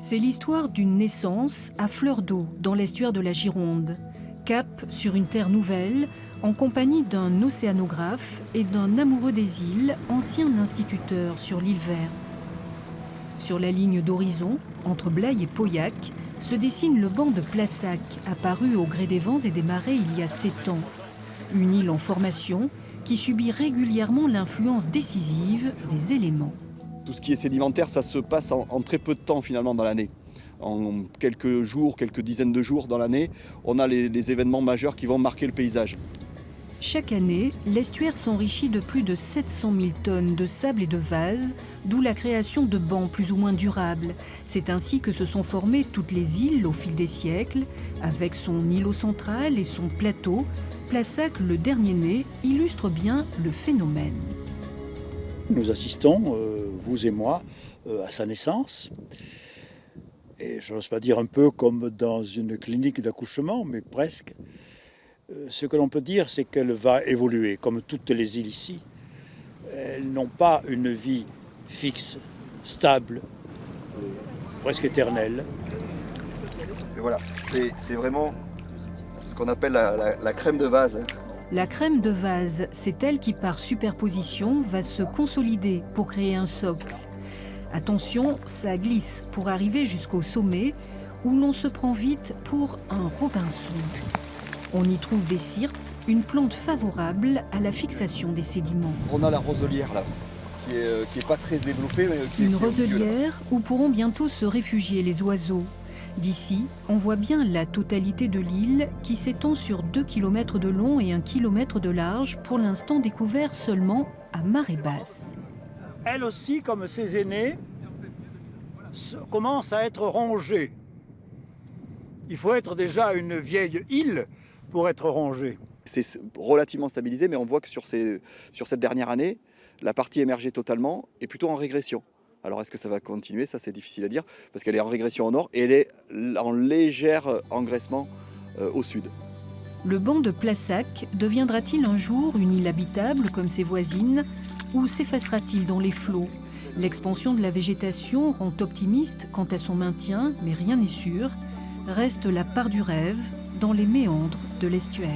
C'est l'histoire d'une naissance à fleur d'eau dans l'estuaire de la Gironde. Cap sur une terre nouvelle, en compagnie d'un océanographe et d'un amoureux des îles, ancien instituteur sur l'île verte. Sur la ligne d'horizon, entre Blaye et Pauillac, se dessine le banc de Plassac, apparu au gré des vents et des marées il y a 7 ans. Une île en formation qui subit régulièrement l'influence décisive des éléments. Tout ce qui est sédimentaire, ça se passe en très peu de temps finalement dans l'année. En quelques jours, quelques dizaines de jours dans l'année, on a les événements majeurs qui vont marquer le paysage. Chaque année, l'estuaire s'enrichit de plus de 700 000 tonnes de sable et de vase, d'où la création de bancs plus ou moins durables. C'est ainsi que se sont formées toutes les îles au fil des siècles, avec son îlot central et son plateau. Plassac, le dernier né, illustre bien le phénomène. Nous assistons, vous et moi, à sa naissance. Et je n'ose pas dire un peu comme dans une clinique d'accouchement, mais presque. Ce que l'on peut dire, c'est qu'elle va évoluer, comme toutes les îles ici. Elles n'ont pas une vie fixe, stable, presque éternelle. Et voilà, c'est vraiment ce qu'on appelle la crème de vase. La crème de vase, c'est elle qui, par superposition, va se consolider pour créer un socle. Attention, ça glisse pour arriver jusqu'au sommet, où l'on se prend vite pour un Robinson. On y trouve des syrphes, une plante favorable à la fixation des sédiments. On a la roselière là, qui est pas très développée. Mais Une roselière où pourront bientôt se réfugier les oiseaux. D'ici, on voit bien la totalité de l'île qui s'étend sur 2 km de long et 1 km de large, pour l'instant découvert seulement à marée basse. Elle aussi, comme ses aînés, commence à être rongée. Il faut être déjà une vieille île pour être rongée. C'est relativement stabilisé, mais on voit que sur cette dernière année, la partie émergée totalement est plutôt en régression. Alors est-ce que ça va continuer? Ça, c'est difficile à dire, parce qu'elle est en régression au nord et elle est en léger engraissement au sud. Le banc de Plassac deviendra-t-il un jour une île habitable comme ses voisines, ou s'effacera-t-il dans les flots? L'expansion de la végétation rend optimiste quant à son maintien, mais rien n'est sûr. Reste la part du rêve dans les méandres de l'estuaire.